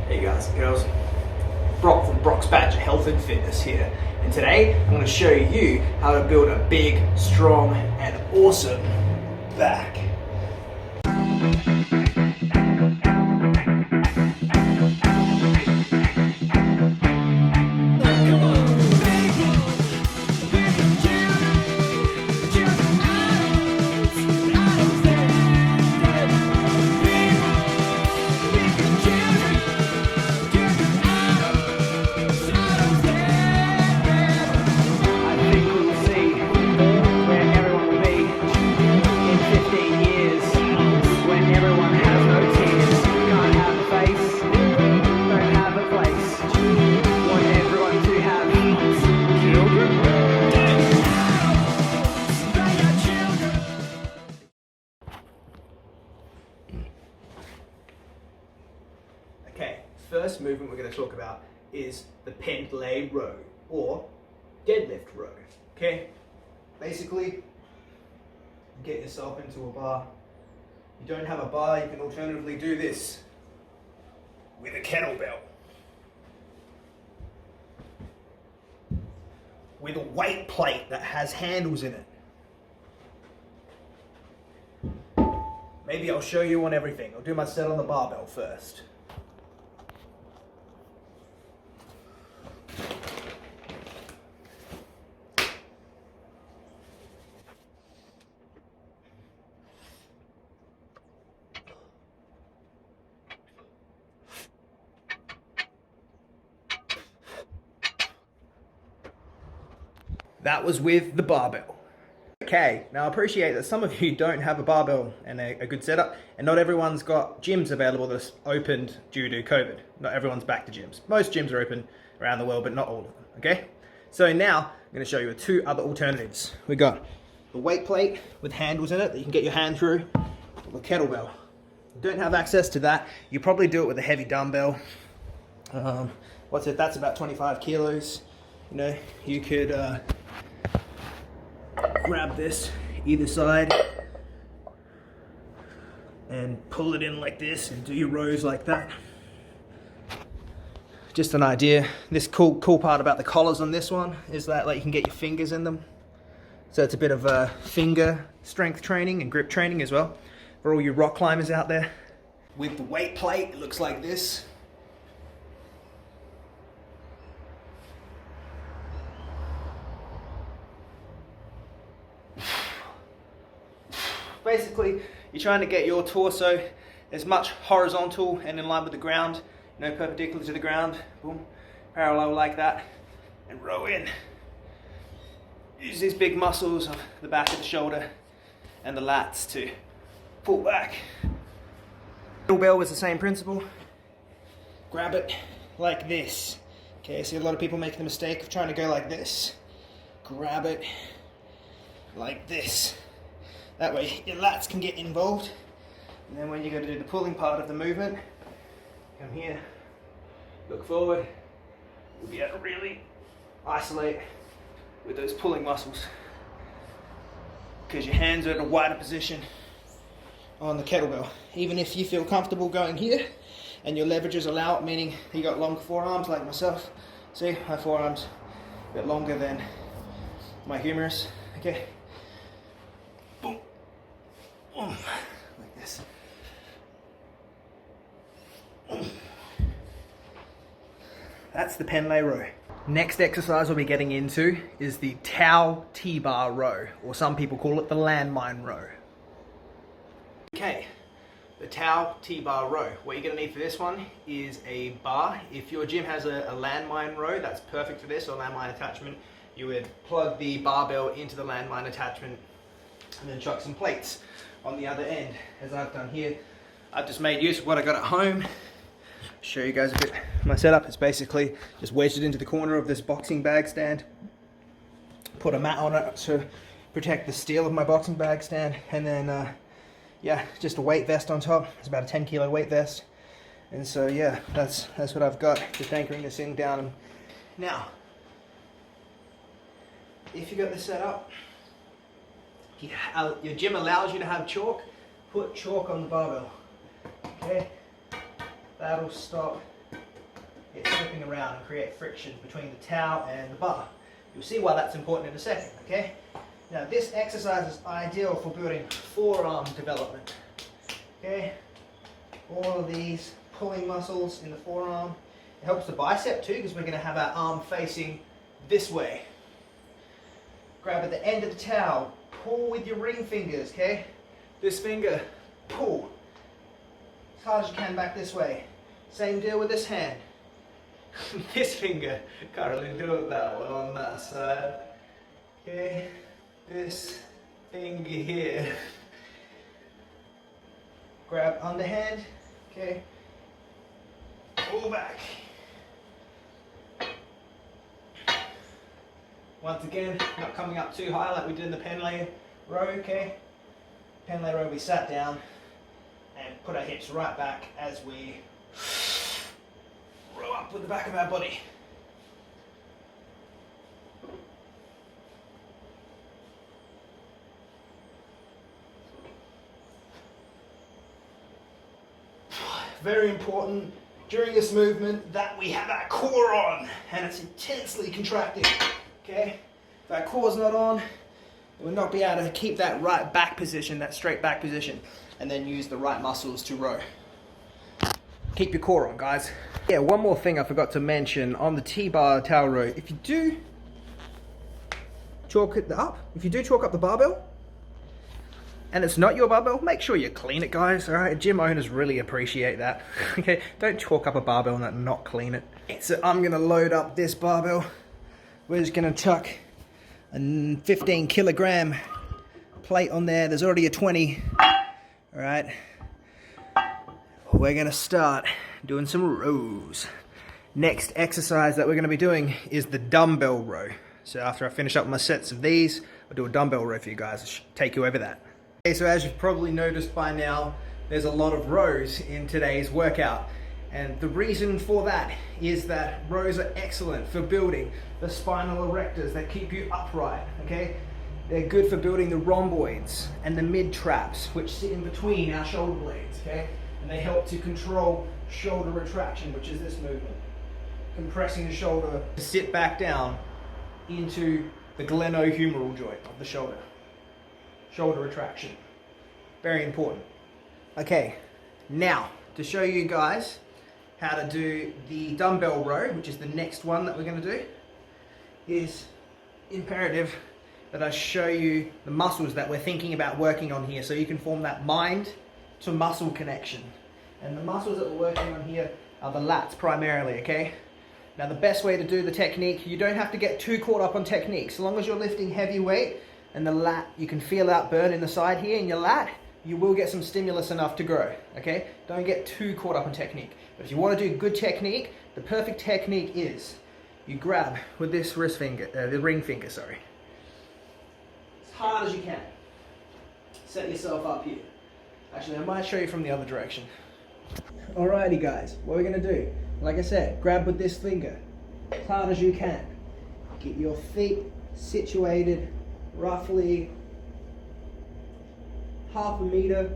Hey guys and girls, Brock from Brock's Badger Health and Fitness here, and today I'm going to show you how to build a big, strong and awesome back. Okay, first movement we're going to talk about is the Pendlay row or deadlift row. Okay, basically get yourself into a bar. If you don't have a bar, you can alternatively do this with a kettlebell, with a weight plate that has handles in it. Maybe I'll show you on everything. I'll do my set on the barbell first. That was with the barbell. Okay, now I appreciate that some of you don't have a barbell and a good setup, and not everyone's got gyms available that's opened due to COVID. Not everyone's back to gyms. Most gyms are open around the world, but not all of them, okay? So now I'm gonna show you two other alternatives. We got the weight plate with handles in it that you can get your hand through, or the kettlebell. If you don't have access to that, you probably do it with a heavy dumbbell. That's about 25 kilos. You know, you could grab this either side and pull it in like this and do your rows like that. Just an idea. This cool part about the collars on this one is that like you can get your fingers in them. So it's a bit of a finger strength training and grip training as well for all you rock climbers out there. With the weight plate, it looks like this. Basically, you're trying to get your torso as much horizontal and in line with the ground, you know, perpendicular to the ground, boom, parallel like that, and row in. Use these big muscles of the back of the shoulder and the lats to pull back. Kettlebell was the same principle. Grab it like this. Okay, I see a lot of people making the mistake of trying to go like this. Grab it like this. That way your lats can get involved, and then when you go to do the pulling part of the movement, come here, look forward, you'll be able to really isolate with those pulling muscles because your hands are at a wider position on the kettlebell. Even if you feel comfortable going here and your leverages allow it, meaning you got long forearms like myself. See, my forearms a bit longer than my humerus, okay? Boom. Like this. That's the Pendlay row. Next exercise we'll be getting into is the Tau T-bar row, or some people call it the landmine row. Okay, the Tau T-bar row. What you're going to need for this one is a bar. If your gym has a landmine row, that's perfect for this, or landmine attachment. You would plug the barbell into the landmine attachment and then chuck some plates on the other end, as I've done here. I've just made use of what I got at home. Show you guys a bit of my setup. It's basically just wedged it into the corner of this boxing bag stand, put a mat on it to protect the steel of my boxing bag stand, and then yeah, just a weight vest on top. It's about a 10 kilo weight vest, and so yeah, that's what I've got, just anchoring this thing down. Now if you got this set up, your gym allows you to have chalk, put chalk on the barbell. Okay, that'll stop it slipping around and create friction between the towel and the bar. You'll see why that's important in a second, okay? Now this exercise is ideal for building forearm development, okay? All of these pulling muscles in the forearm. It helps the bicep too, because we're going to have our arm facing this way. Grab at the end of the towel, pull with your ring fingers, okay? This finger, pull as hard as you can back this way. Same deal with this hand. This finger, can't really do it that well on that side. Okay, this finger here. Grab underhand, okay, pull back. Once again, not coming up too high like we did in the pen lay row, okay? Pen lay row, we sat down and put our hips right back as we row up with the back of our body. Very important during this movement that we have our core on and it's intensely contracting. Okay, if our core's not on, we'll not be able to keep that right back position, that straight back position, and then use the right muscles to row. Keep your core on, guys. Yeah, one more thing I forgot to mention on the T-bar towel row. If you do chalk up the barbell, and it's not your barbell, make sure you clean it, guys. All right, gym owners really appreciate that. Okay, don't chalk up a barbell and not clean it. So I'm gonna load up this barbell. We're just gonna chuck a 15 kilogram plate on there. There's already a 20. All right, we're gonna start doing some rows. Next exercise that we're gonna be doing is the dumbbell row. So after I finish up my sets of these, I'll do a dumbbell row for you guys. I'll take you over that. Okay, so as you've probably noticed by now, there's a lot of rows in today's workout. And the reason for that is that rows are excellent for building the spinal erectors that keep you upright, okay? They're good for building the rhomboids and the mid-traps, which sit in between our shoulder blades, okay? And they help to control shoulder retraction, which is this movement. Compressing the shoulder to sit back down into the glenohumeral joint of the shoulder. Shoulder retraction. Very important. Okay, now to show you guys how to do the dumbbell row, which is the next one that we're going to do, is imperative that I show you the muscles that we're thinking about working on here so you can form that mind to muscle connection. And the muscles that we're working on here are the lats primarily, okay? Now the best way to do the technique, you don't have to get too caught up on technique. So long as you're lifting heavy weight and the lat, you can feel that burn in the side here in your lat, you will get some stimulus enough to grow, okay? Don't get too caught up on technique. But if you want to do good technique, the perfect technique is you grab with this wrist finger, the ring finger, sorry, as hard as you can. Set yourself up here. Actually, I might show you from the other direction. Alrighty guys, what we're gonna do, like I said, grab with this finger, as hard as you can. Get your feet situated roughly half a meter,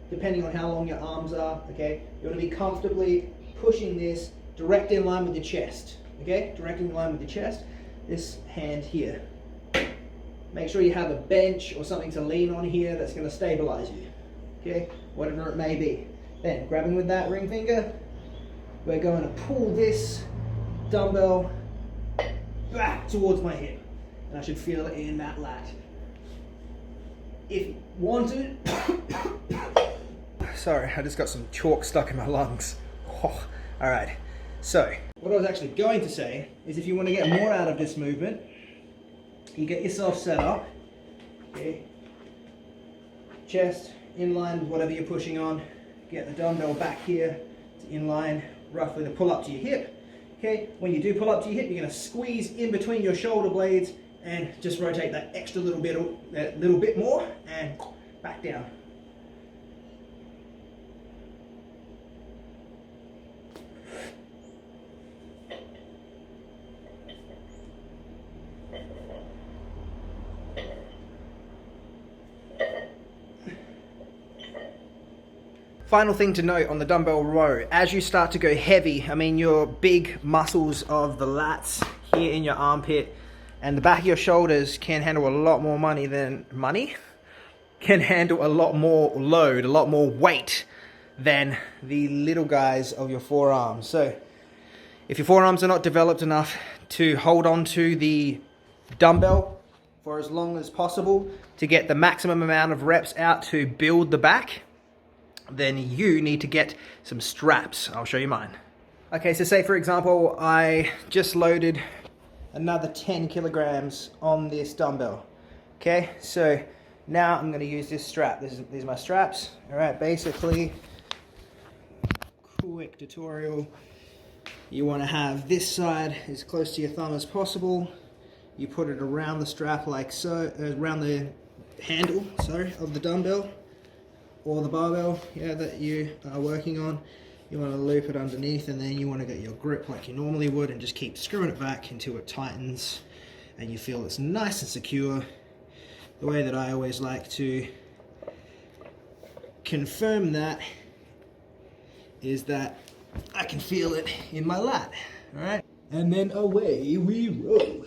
depending on how long your arms are, okay? You want to be comfortably pushing this direct in line with your chest, okay? Direct in line with your chest. This hand here. Make sure you have a bench or something to lean on here that's going to stabilize you, okay? Whatever it may be. Then, grabbing with that ring finger, we're going to pull this dumbbell back towards my hip. And I should feel it in that lat. If you want to, sorry, I just got some chalk stuck in my lungs. Oh, all right, so what I was actually going to say is if you want to get more out of this movement, you get yourself set up, okay? Chest in line with whatever you're pushing on. Get the dumbbell back here to in line, roughly to pull up to your hip. Okay, when you do pull up to your hip, you're going to squeeze in between your shoulder blades and just rotate that extra little bit more and back down. Final thing to note on the dumbbell row, as you start to go heavy, I mean your big muscles of the lats here in your armpit and the back of your shoulders can handle a lot more can handle a lot more load, a lot more weight than the little guys of your forearms. So if your forearms are not developed enough to hold on to the dumbbell for as long as possible to get the maximum amount of reps out to build the back, then you need to get some straps. I'll show you mine. Okay, so say for example, I just loaded another 10 kilograms on this dumbbell. Okay, so now I'm gonna use this strap. These are my straps. All right, basically, quick tutorial. You wanna have this side as close to your thumb as possible. You put it around the strap like so, around the handle, sorry, of the dumbbell or the barbell, that you are working on. You want to loop it underneath, and then you want to get your grip like you normally would and just keep screwing it back until it tightens and you feel it's nice and secure. The way that I always like to confirm that is that I can feel it in my lat, all right? And then away we roll.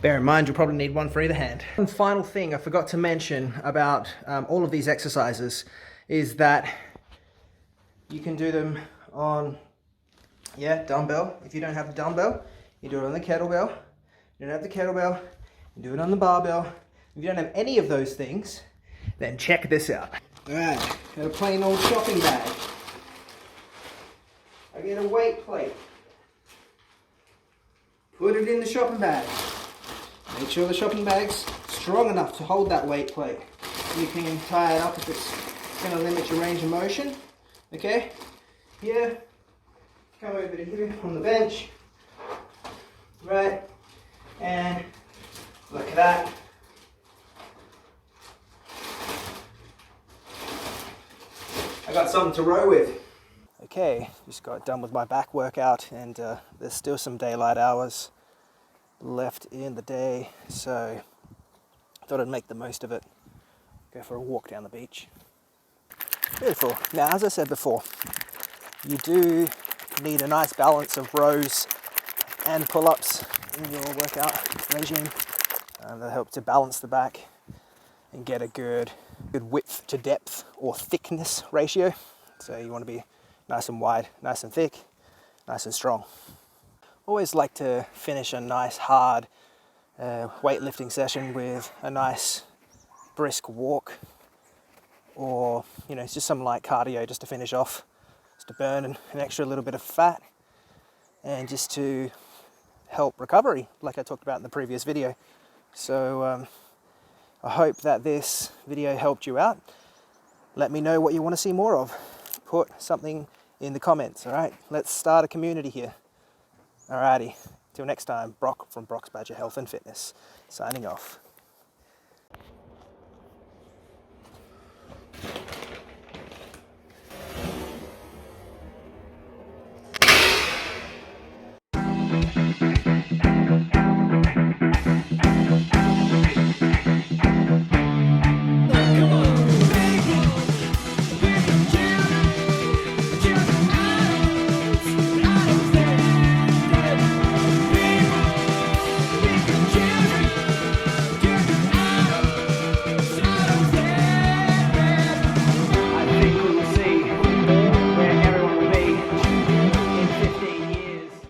Bear in mind, you'll probably need one for either hand. One final thing I forgot to mention about all of these exercises is that you can do them on, dumbbell. If you don't have the dumbbell, you do it on the kettlebell. You don't have the kettlebell, you do it on the barbell. If you don't have any of those things, then check this out. All right, got a plain old shopping bag. I get a weight plate. Put it in the shopping bag. Make sure the shopping bag's strong enough to hold that weight plate. You can tie it up if it's going to limit your range of motion. Okay, here, come over to here on the bench, right, and look at that. I got something to row with. Okay, just got done with my back workout, and there's still some daylight hours left in the day, so I thought I'd make the most of it. Go for a walk down the beach. Beautiful. Now, as I said before, you do need a nice balance of rows and pull-ups in your workout regime. That help to balance the back and get a good width to depth or thickness ratio. So you want to be nice and wide, nice and thick, nice and strong. Always like to finish a nice hard weightlifting session with a nice brisk walk, or it's just some light cardio just to finish off, just to burn an extra little bit of fat, and just to help recovery, like I talked about in the previous video. So I hope that this video helped you out. Let me know what you want to see more of. Put something in the comments, all right? Let's start a community here. Alrighty, till next time, Brock from Brock's Badger Health and Fitness, signing off.